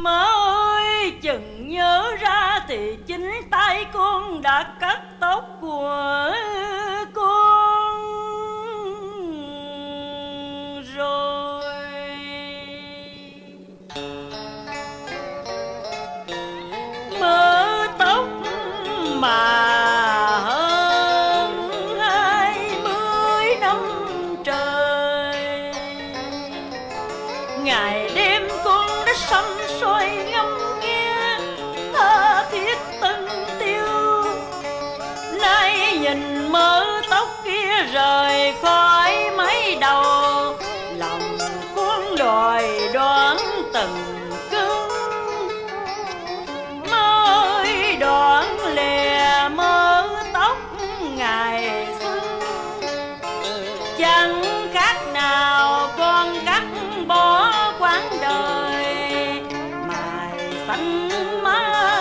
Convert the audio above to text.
Má ơi, chừng nhớ ra thì chính tay con đã cắt tóc của con rồi. Mớ tóc mà hơn 20 năm trời, ngày đêm con đã săm soi ngắm nghe tha thiết từng tiêu. Nay nhìn mớ tóc kia rời khỏi mái đầu, lòng con đòi đoán từng cơn. Mới đoán lìa mớ tóc ngày xưa, chẳng khác nào con cắt bỏ quãng đời mài xanh má